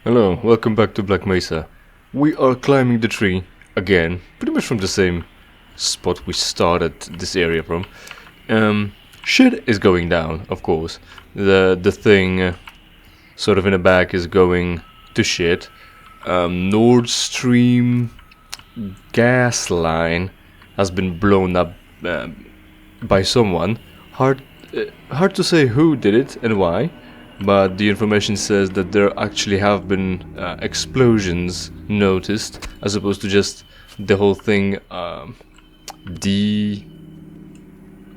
Hello, welcome back to Black Mesa. We are climbing the tree again, pretty much from the same spot we started this area from. Shit is going down, of course. The thing sort of in the back is going to shit. Nord Stream gas line has been blown up by someone. Hard to say who did it and why, but the information says that there actually have been explosions noticed, as opposed to just the whole thing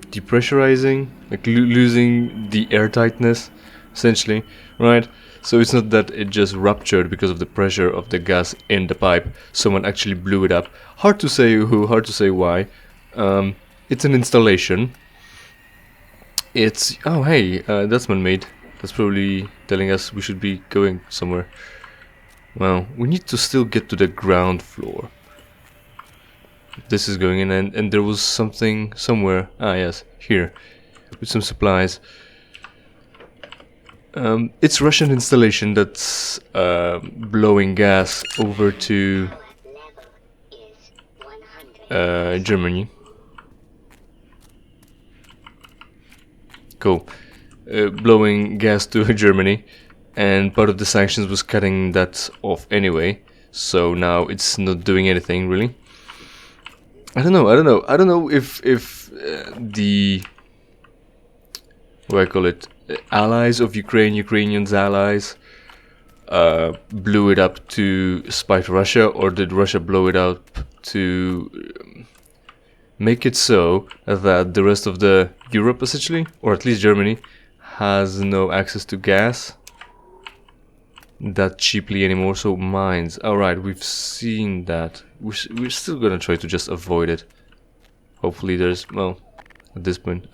depressurizing, like losing the airtightness, essentially, right? So it's not that it just ruptured because of the pressure of the gas in the pipe. Someone actually blew it up. Hard to say who, hard to say why. It's an installation. It's... oh hey, that's man-made. That's probably telling us we should be going somewhere. Well, we need to still get to the ground floor. This is going in, and there was something somewhere. Ah yes, here. With some supplies. It's Russian installation that's blowing gas over to Germany. Cool. Blowing gas to Germany, and part of the sanctions was cutting that off anyway, so now it's not doing anything really. I don't know if the what do I call it, allies of Ukrainians allies blew it up to spite Russia, or did Russia blow it up to make it so that the rest of the Europe essentially, or at least Germany, has no access to gas that cheaply anymore. So mines, alright, we've seen that. We're still gonna try to just avoid it. Hopefully there's, well, at this point,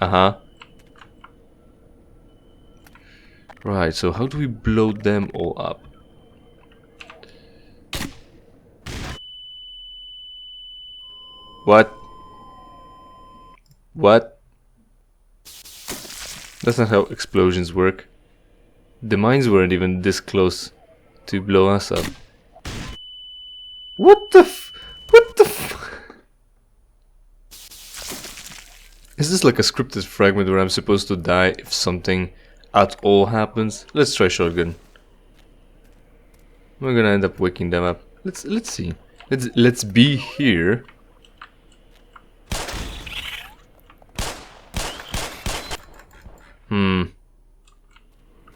right, so how do we blow them all up? What? That's not how explosions work. The mines weren't even this close to blow us up. What the Is this like a scripted fragment where I'm supposed to die if something at all happens? Let's try shotgun. We're gonna end up waking them up. Let's see. Let's be here.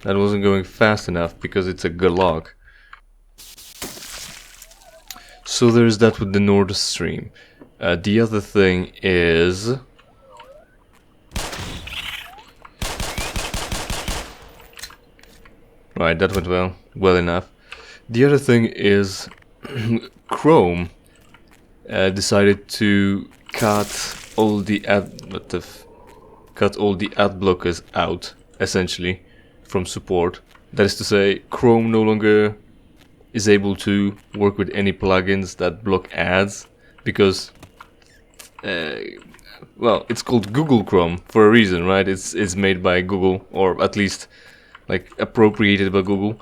That wasn't going fast enough because it's a Gulag. So there's that with the Nord Stream. The other thing is... right, that went well enough. The other thing is Chrome decided to cut all the ad blockers out, essentially, from support. That is to say, Chrome no longer is able to work with any plugins that block ads, because well, it's called Google Chrome for a reason, right? It's made by Google, or at least like appropriated by Google,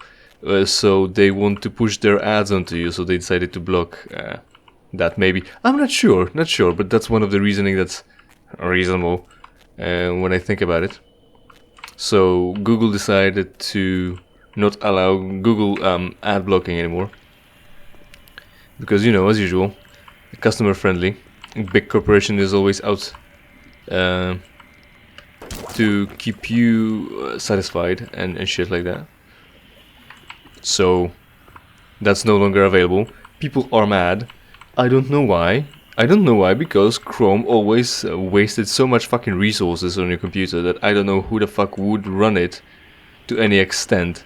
so they want to push their ads onto you, so they decided to block that. Maybe, I'm not sure, but that's one of the reasoning that's reasonable when I think about it. So Google decided to not allow Google ad blocking anymore, because, you know, as usual, customer friendly. Big corporation is always out to keep you satisfied and shit like that. So that's no longer available. People are mad. I don't know why. Because Chrome always wasted so much fucking resources on your computer that I don't know who the fuck would run it to any extent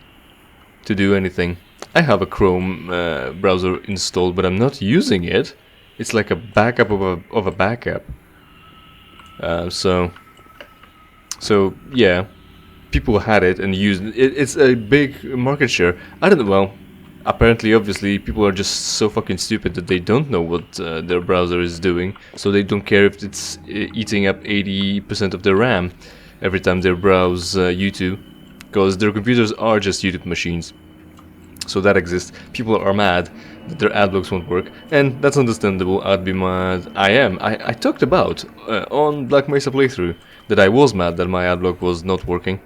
to do anything. I have a Chrome browser installed, but I'm not using it. It's like a backup of a backup. So yeah, people had it and used it. It's a big market share. I don't know. Well, apparently, obviously, people are just so fucking stupid that they don't know what their browser is doing, so they don't care if it's eating up 80% of their RAM every time they browse YouTube, because their computers are just YouTube machines. So that exists. People are mad that their ad blocks won't work, and that's understandable. I'd be mad. I am. I talked about on Black Mesa playthrough that I was mad that my ad block was not working.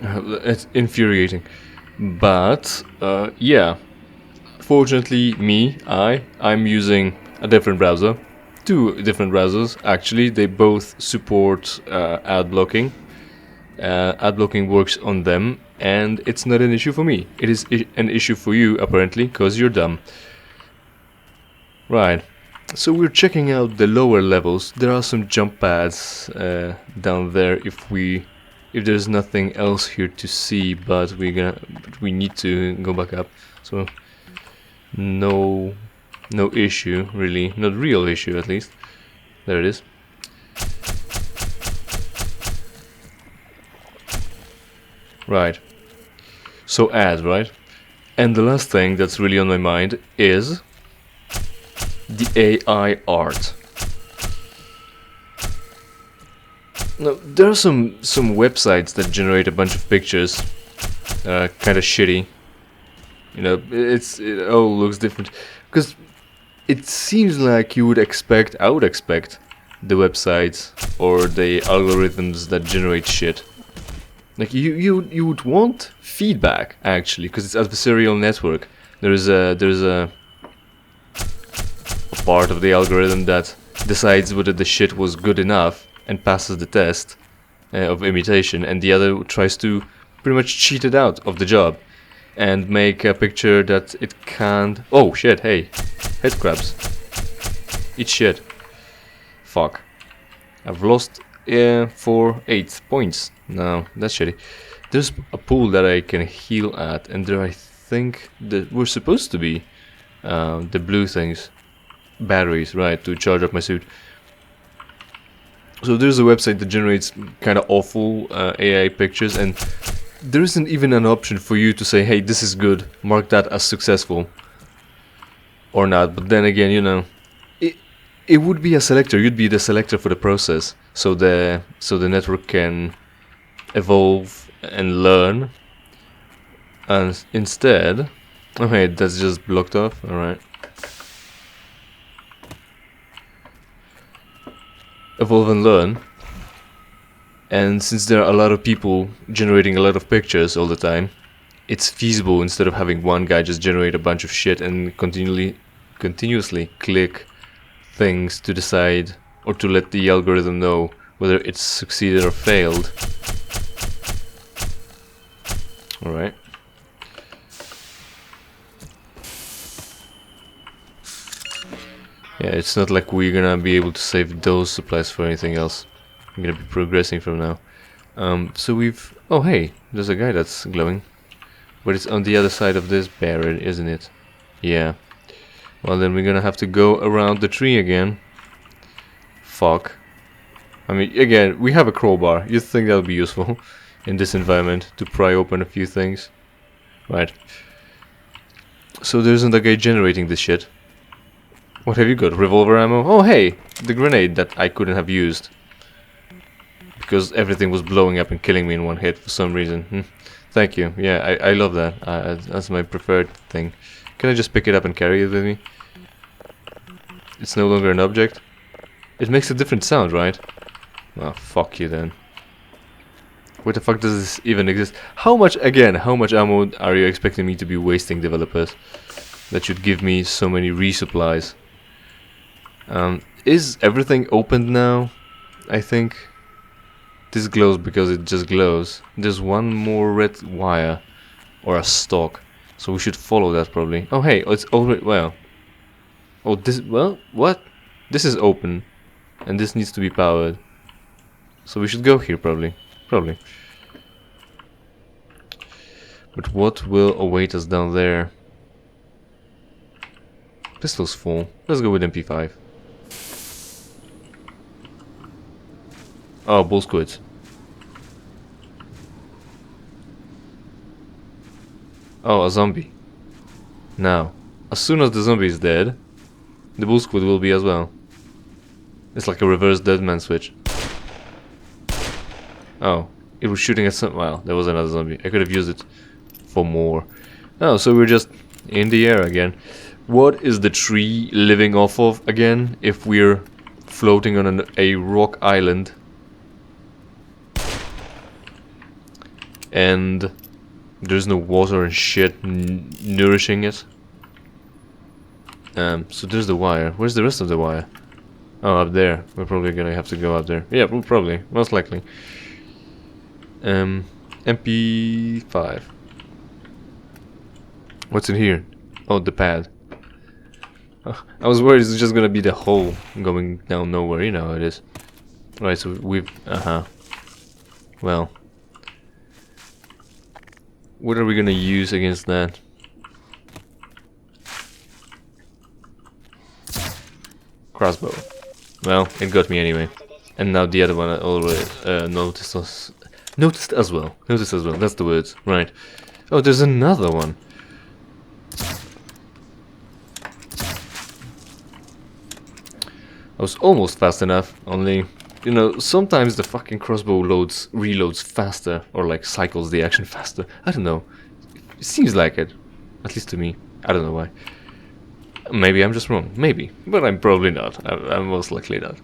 It's infuriating. But yeah, fortunately, I'm using a different browser, two different browsers actually. They both support ad blocking. Ad blocking works on them, and it's not an issue for me. It is an issue for you apparently, because you're dumb. Right. So we're checking out the lower levels. There are some jump pads down there if there's nothing else here to see, but we need to go back up. So no issue really, not real issue at least. There it is. Right. So ads, right? And the last thing that's really on my mind is the AI art. Now, there are some websites that generate a bunch of pictures, kind of shitty. You know, it all looks different because it seems like I would expect the websites or the algorithms that generate shit. Like you would want feedback actually, because it's adversarial network. There's a part of the algorithm that decides whether the shit was good enough and passes the test of imitation, and the other tries to pretty much cheat it out of the job and make a picture that it can't. Oh shit! Hey, head crabs. Eat shit. Fuck. I've lost for 8 points. No, that's shitty. There's a pool that I can heal at, and there I think that we're supposed to be the blue things, batteries, right, to charge up my suit. So there's a website that generates kind of awful AI pictures, and there isn't even an option for you to say, hey, this is good, mark that as successful or not. But then again, you know, it would be a selector. You'd be the selector for the process, so the network can evolve and learn. And instead, okay, that's just blocked off. All right. Evolve and learn. And since there are a lot of people generating a lot of pictures all the time, it's feasible, instead of having one guy just generate a bunch of shit and continuously click things to decide or to let the algorithm know whether it's succeeded or failed. Alright. Yeah, it's not like we're gonna be able to save those supplies for anything else. I'm gonna be progressing from now. So we've... Oh hey, there's a guy that's glowing. But it's on the other side of this barrier, isn't it? Yeah. Well, then we're gonna have to go around the tree again. Fuck. I mean, again, we have a crowbar. You'd think that would be useful in this environment to pry open a few things. Right. So there isn't a guy generating this shit. What have you got? Revolver ammo? Oh hey! The grenade that I couldn't have used. Because everything was blowing up and killing me in one hit for some reason. Thank you. Yeah, I love that. That's my preferred thing. Can I just pick it up and carry it with me? It's no longer an object. It makes a different sound, right? Oh, fuck you then. What the fuck does this even exist? How much ammo are you expecting me to be wasting, developers? That should give me so many resupplies. Is everything opened now? I think. This glows because it just glows. There's one more red wire. Or a stalk. So we should follow that probably. Oh hey, it's already... well. Oh, this... well, what? This is open. And this needs to be powered. So we should go here probably. Probably. But what will await us down there? Pistol's full. Let's go with MP5. Oh, bull squids. Oh, a zombie. Now, as soon as the zombie is dead, the bull squid will be as well. It's like a reverse dead man switch. Oh, it was shooting at some... well, there was another zombie. I could have used it for more. Oh, so we're just in the air again. What is the tree living off of again if we're floating on a rock island? And there's no water and shit nourishing it. So there's the wire. Where's the rest of the wire? Oh, up there. We're probably gonna have to go up there. Yeah, probably. Most likely. MP5. What's in here? Oh, the pad. I was worried it's just gonna be the hole going down nowhere. You know how it is. Right, so we've... Well... What are we gonna use against that? Crossbow. Well, it got me anyway. And now the other one I already noticed as well. Noticed as well, that's the words. Right. Oh, there's another one. I was almost fast enough, only... You know, sometimes the fucking crossbow reloads faster, or like cycles the action faster. I don't know. It seems like it. At least to me. I don't know why. Maybe I'm just wrong. Maybe. But I'm probably not. I'm most likely not.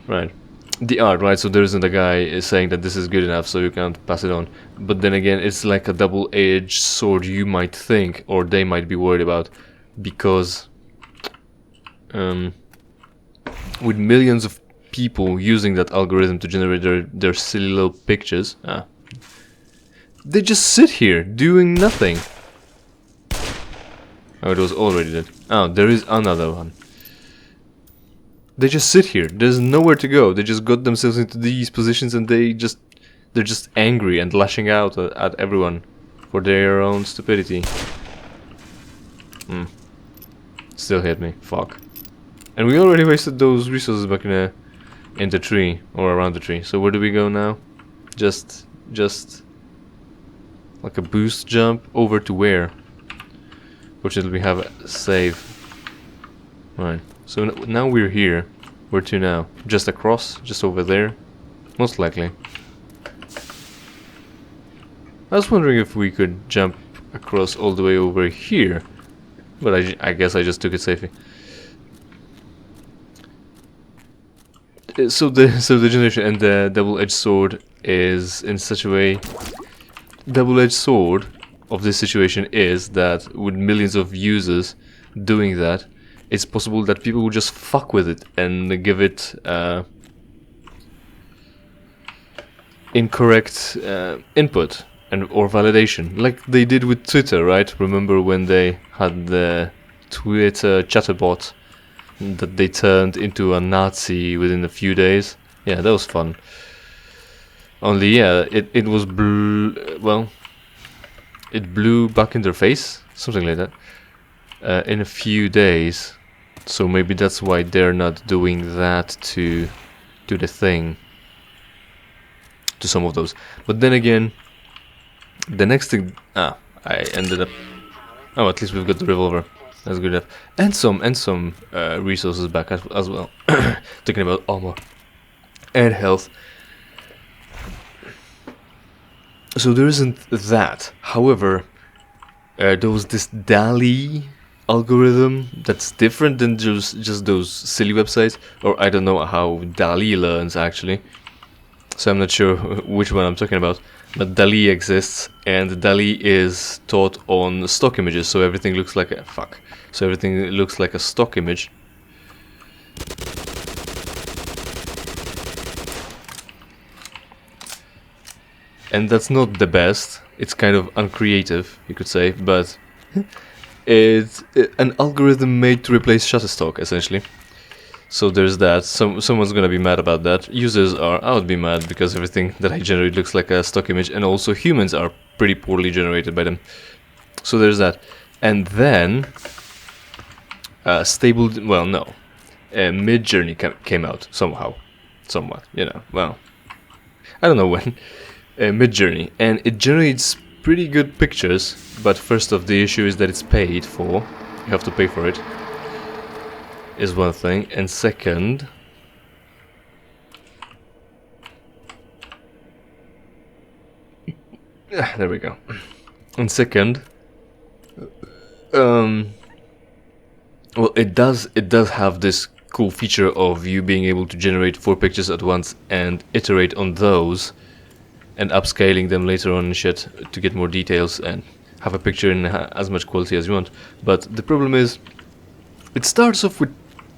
Right. The art, right? So there isn't a guy saying that this is good enough so you can't pass it on. But then again, it's like a double-edged sword you might think, or they might be worried about. Because... with millions of people using that algorithm to generate their silly little pictures, they just sit here doing nothing. Oh, it was already dead. Oh, there is another one. They just sit here. There's nowhere to go. They just got themselves into these positions and they're just angry and lashing out at everyone for their own stupidity. Still hit me. Fuck. And we already wasted those resources back in the tree, or around the tree. So where do we go now? Just like a boost jump over to where? Fortunately we have a save. Right. So now we're here. Where to now? Just across? Just over there? Most likely. I was wondering if we could jump across all the way over here. But I guess I just took it safely. So the generation and the double-edged sword is in such a way. Double-edged sword of this situation is that with millions of users doing that, it's possible that people will just fuck with it and give it incorrect input or validation, like they did with Twitter, right? Remember when they had the Twitter chatterbot that they turned into a Nazi within a few days? Yeah, that was fun. Only, yeah, it was well, it blew back in their face, something like that, in a few days. So maybe that's why they're not doing that to the thing, to some of those. But then again, the next thing, I ended up. Oh, at least we've got the revolver. That's good enough, and some resources back as well. Talking about armor and health. So there isn't that. However, there was this dall-e algorithm that's different than just those silly websites, or I don't know how dall-e learns actually. So I'm not sure which one I'm talking about. But dall-e exists, and dall-e is taught on stock images, so everything looks like a So everything looks like a stock image. And that's not the best. It's kind of uncreative, you could say, but it's an algorithm made to replace Shutterstock, essentially. So there's that. Someone's gonna be mad about that. Users are. I would be mad because everything that I generate looks like a stock image, and also humans are pretty poorly generated by them. So there's that. And then stable. Well, no. Mid-Journey came out somewhat. You know. Well, I don't know when. Mid-Journey, and it generates pretty good pictures. But first off, the issue is that it's paid for. You have to pay for it. Is one thing, and second, there we go. And second, well, it does have this cool feature of you being able to generate 4 pictures at once and iterate on those and upscaling them later on and shit to get more details and have a picture in as much quality as you want. But the problem is, it starts off with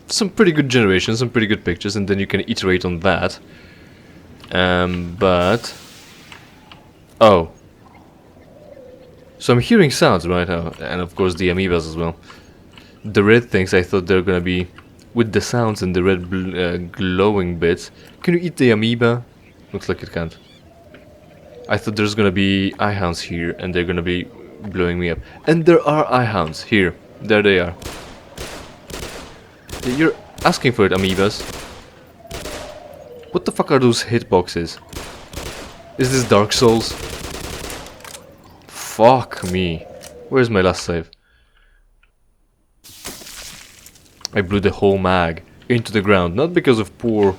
some pretty good generation, some pretty good pictures, and then you can iterate on that. But oh, so I'm hearing sounds right now, and of course the amoebas as well. The red things, I thought they're gonna be with the sounds and the red glowing bits. Can you eat the amoeba? Looks like it can't. I thought there's gonna be eye hounds here, and they're gonna be blowing me up. And there are eye hounds here. There they are. You're asking for it, amoebas. What the fuck are those hitboxes? Is this Dark Souls? Fuck me. Where's my last save? I blew the whole mag into the ground, not because of poor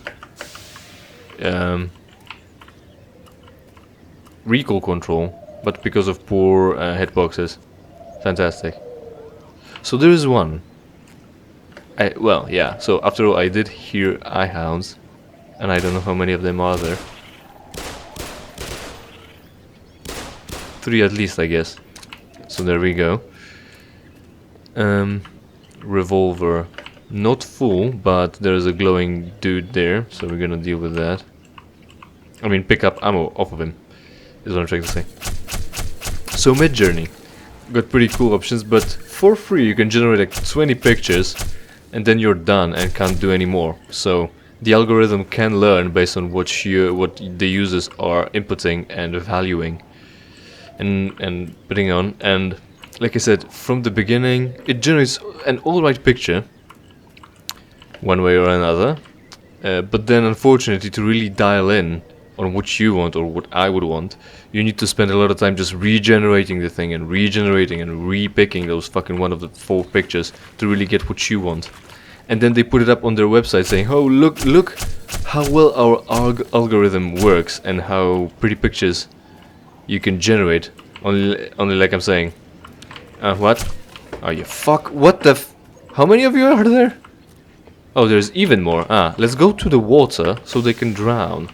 recoil control, but because of poor hitboxes. Fantastic. So there is one. Well, yeah, so after all, I did hear eye hounds, and I don't know how many of them are there. 3 at least, I guess. So there we go. Revolver. Not full, but there's a glowing dude there, so we're gonna deal with that. I mean, pick up ammo off of him, is what I'm trying to say. So mid-journey. Got pretty cool options, but for free you can generate like 20 pictures, and then you're done and can't do any more. So the algorithm can learn based on what the users are inputting and valuing and putting on. And like I said, from the beginning it generates an alright picture one way or another, but then unfortunately, to really dial in on what you want or what I would want, you need to spend a lot of time just regenerating the thing and regenerating and re-picking those fucking one of the 4 pictures to really get what you want. And then they put it up on their website saying, oh, look how well our algorithm works and how pretty pictures you can generate. Only like I'm saying. What? Oh, you fuck. What the how many of you are there? Oh, there's even more. Let's go to the water so they can drown.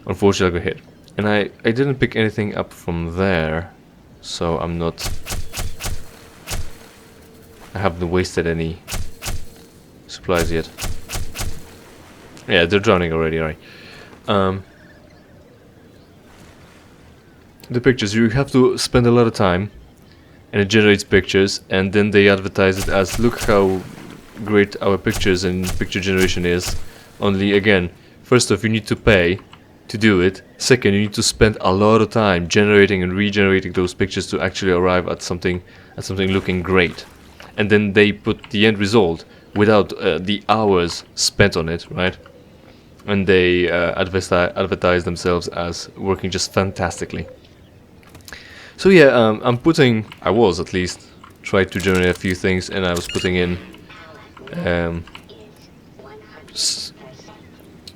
Unfortunately, I got hit. And I didn't pick anything up from there, so I'm not... I haven't wasted any supplies yet. Yeah, they're drowning already, alright. The pictures, you have to spend a lot of time, and it generates pictures, and then they advertise it as, look how great our pictures and picture generation is. Only again, first off, you need to pay to do it. Second, you need to spend a lot of time generating and regenerating those pictures to actually arrive at something looking great. And then they put the end result without the hours spent on it, right? And they advertise themselves as working just fantastically. So yeah, I was at least tried to generate a few things, and I was putting in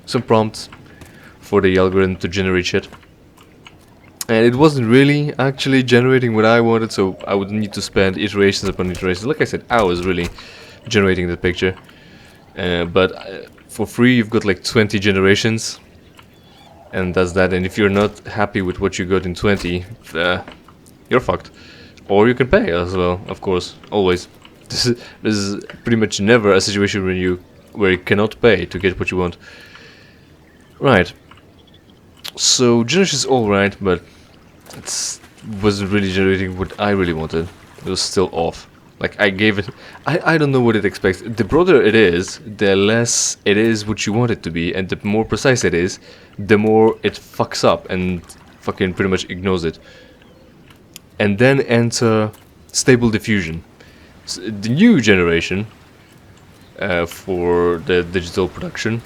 some prompts for the algorithm to generate shit, and it wasn't really actually generating what I wanted, so I would need to spend iterations upon iterations, like I said, hours really generating the picture. But for free you've got like 20 generations, and that's that. And if you're not happy with what you got in 20, you're fucked. Or you can pay as well, of course, always. This is pretty much never a situation where you cannot pay to get what you want. Right. So generation is alright, but it wasn't really generating what I really wanted. It was still off. Like I gave it, I don't know what it expects. The broader it is, the less it is what you want it to be, and the more precise it is, the more it fucks up and fucking pretty much ignores it. And then enter stable diffusion. So the new generation for the digital production.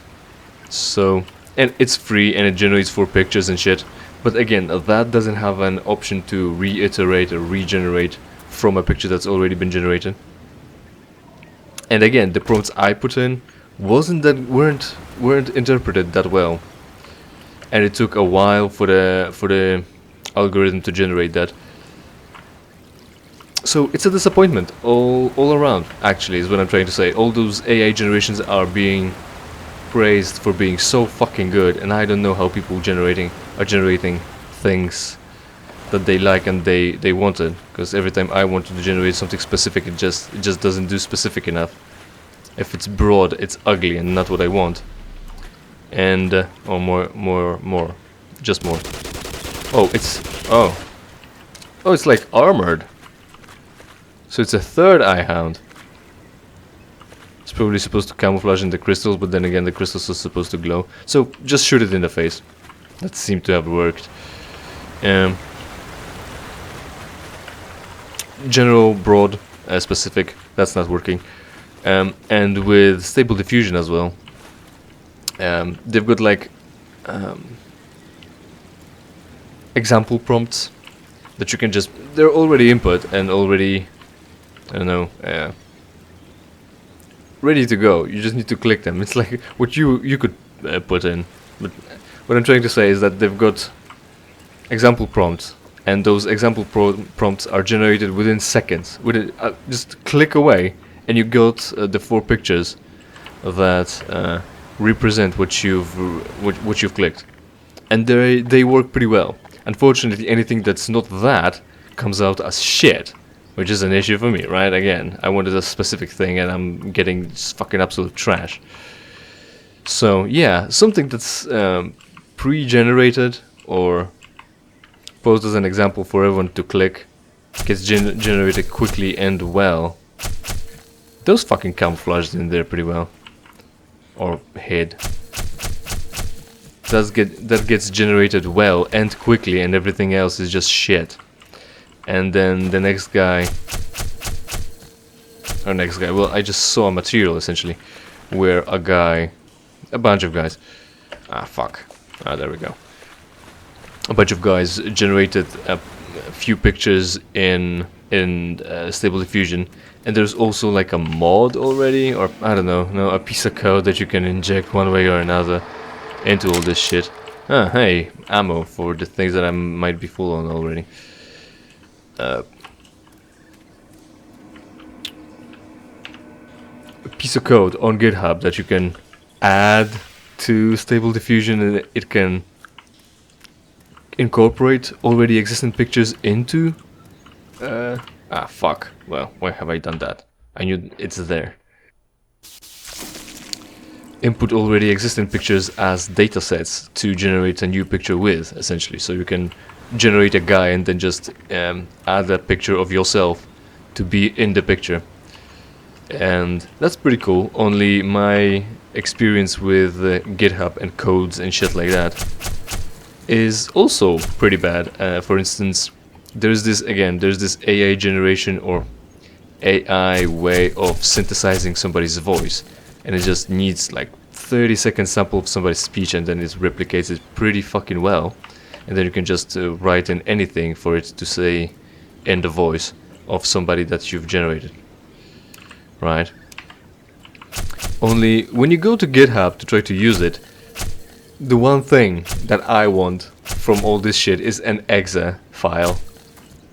So, and it's free and it generates 4 pictures and shit. But again, that doesn't have an option to reiterate or regenerate from a picture that's already been generated. And again, the prompts I put in weren't interpreted that well, and it took a while for the algorithm to generate that. So it's a disappointment all around, actually, is what I'm trying to say. All those AI generations are being praised for being so fucking good, and I don't know how people are generating things that they like and they wanted, because every time I wanted to generate something specific, it just doesn't do specific enough. If it's broad, it's ugly and not what I want. And oh, more, just more. Oh, it's like armored. So it's a third eye hound. It's probably supposed to camouflage in the crystals, but then again the crystals are supposed to glow. So just shoot it in the face. That seemed to have worked. General, broad, specific, that's not working. And with stable diffusion as well. They've got like example prompts that you can just, they're already input and already, I don't know, ready to go. You just need to click them. It's like what you could put in. But what I'm trying to say is that they've got example prompts, and those example prompts are generated within seconds. Just click away, and you got the 4 pictures that represent what you've clicked, and they work pretty well. Unfortunately, anything that's not that comes out as shit, which is an issue for me, right? Again, I wanted a specific thing and I'm getting just fucking absolute trash. So yeah, something that's pre-generated or posed as an example for everyone to click gets generated quickly and well. Those fucking camouflaged in there pretty well. Or hid. That gets generated well and quickly, and everything else is just shit. And then the next guy, well, I just saw a material essentially where a bunch of guys, there we go. A bunch of guys generated a few pictures in Stable Diffusion, and there's also like a mod already, or I don't know, a piece of code that you can inject one way or another into all this shit. Ah, hey, ammo for the things that I might be full on already. A piece of code on GitHub that you can add to Stable Diffusion, and it can incorporate already existing pictures into. Well, why have I done that? I knew it's there. Input already existing pictures as datasets to generate a new picture with, essentially. So you can generate a guy and then just add a picture of yourself to be in the picture. And that's pretty cool. Only my experience with GitHub and codes and shit like that is also pretty bad. For instance, there's this AI generation or AI way of synthesizing somebody's voice, and it just needs like 30-second sample of somebody's speech, and then it replicates it pretty fucking well, and then you can just write in anything for it to say in the voice of somebody that you've generated, right? Only when you go to GitHub to try to use it, the one thing that I want from all this shit is an exe file.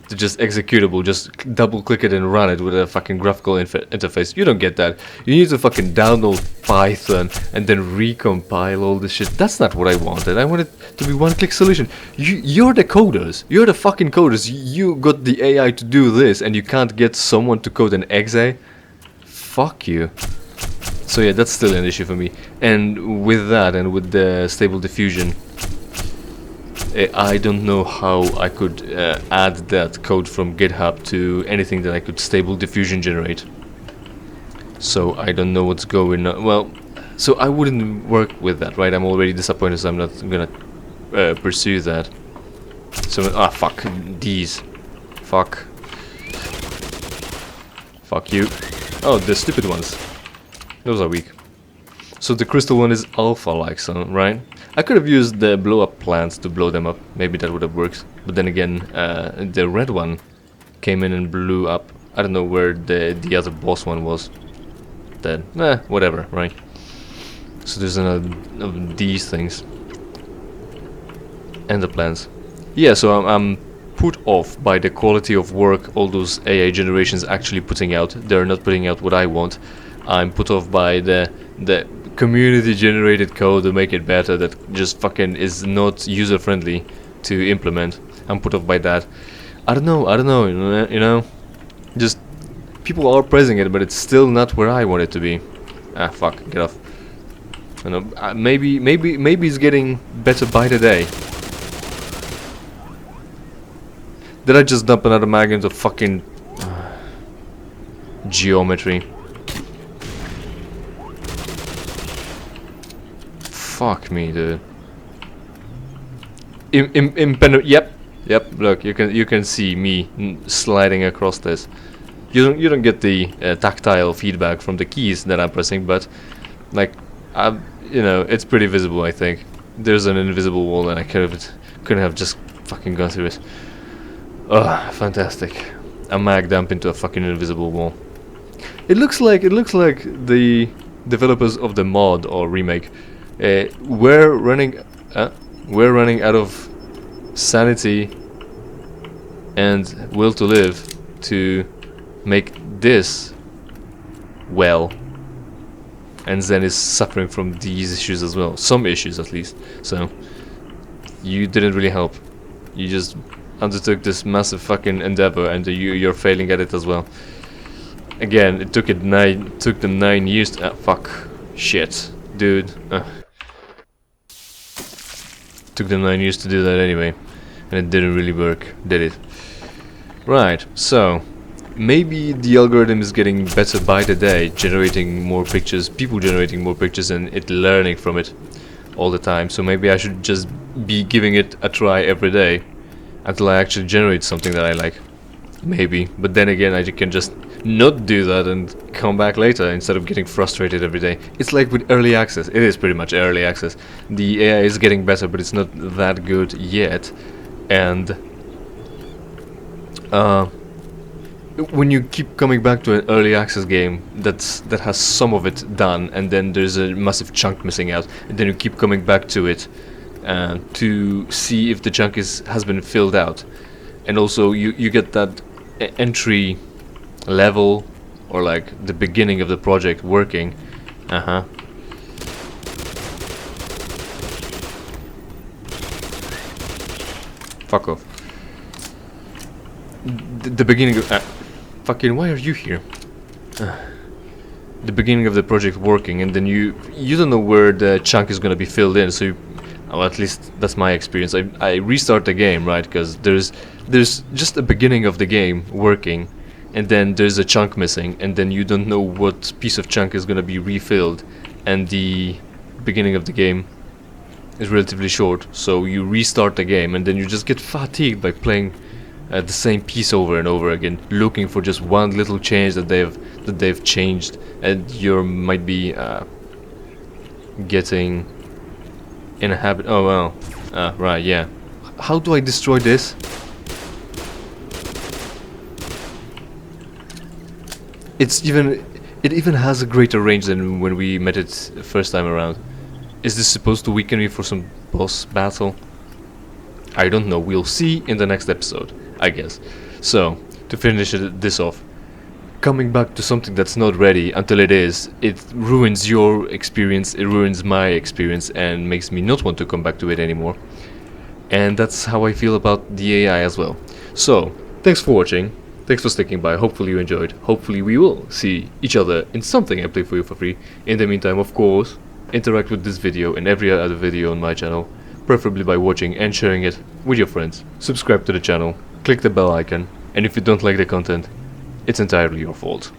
To just executable, just double click it and run it with a fucking graphical interface. You don't get that. You need to fucking download Python and then recompile all this shit. That's not what I wanted. I wanted to be one-click solution. You're the coders. You're the fucking coders. You got the AI to do this, and you can't get someone to code an exe? Fuck you. So yeah, that's still an issue for me. And with that, and with the Stable Diffusion, I don't know how I could add that code from GitHub to anything that I could Stable Diffusion generate. So I don't know what's going on. Well, so I wouldn't work with that, right? I'm already disappointed, so I'm not gonna pursue that. So, fuck these. Fuck you. Oh, the stupid ones. Those are weak. So the crystal one is alpha-like, so, right? I could have used the blow-up plants to blow them up. Maybe that would have worked. But then again, the red one came in and blew up. I don't know where the other boss one was. Then, whatever, right? So there's another of these things. And the plants. Yeah, so I'm put off by the quality of work all those AI generations actually putting out. They're not putting out what I want. I'm put off by the community generated code to make it better that just fucking is not user friendly to implement. I'm put off by that. I don't know, you know, just people are praising it, but it's still not where I want it to be. Ah, fuck, get off. I know, maybe it's getting better by the day. Did I just dump another mag into fucking geometry? Fuck me, dude. Yep. Look, you can see me sliding across this. You don't get the tactile feedback from the keys that I'm pressing, but like, you know, it's pretty visible. I think there's an invisible wall, and I couldn't have just fucking gone through it. Oh, fantastic! A mag dump into a fucking invisible wall. It looks like the developers of the mod or remake we're running out of sanity and will to live to make this well, and Zen is suffering from these issues as well, some issues at least. So you didn't really help. You just undertook this massive fucking endeavor, and you're failing at it as well. Again, it took them 9 years to, fuck, shit, dude. Took them 9 years to do that anyway, and it didn't really work, did it? Right, so maybe the algorithm is getting better by the day, generating more pictures, people generating more pictures, and it learning from it all the time. So maybe I should just be giving it a try every day until I actually generate something that I like. Maybe, but then again, I can just not do that and come back later instead of getting frustrated every day. It's like with early access. It is pretty much early access. The AI is getting better, but it's not that good yet. And when you keep coming back to an early access game that has some of it done, and then there's a massive chunk missing out, and then you keep coming back to it to see if the chunk has been filled out, and also you get that entry level or like the beginning of the project working. Fuck off. The beginning of fucking, why are you here? The beginning of the project working, and then you don't know where the chunk is gonna be filled in, so well, at least that's my experience. I restart the game, right? Because there's just a beginning of the game working, and then there's a chunk missing, and then you don't know what piece of chunk is gonna be refilled, and the beginning of the game is relatively short, so you restart the game, and then you just get fatigued by playing the same piece over and over again, looking for just one little change that they've changed, and you might be getting in a habit. Oh well, right, yeah. How do I destroy this? It even has a greater range than when we met it first time around. Is this supposed to weaken me for some boss battle? I don't know. We'll see in the next episode, I guess. So, to finish this off, coming back to something that's not ready until it is, it ruins your experience, it ruins my experience, and makes me not want to come back to it anymore. And that's how I feel about the AI as well. So, thanks for watching. Thanks for sticking by. Hopefully you enjoyed. Hopefully we will see each other in something I play for you for free. In the meantime, of course, interact with this video and every other video on my channel, preferably by watching and sharing it with your friends. Subscribe to the channel, click the bell icon, and if you don't like the content, it's entirely your fault.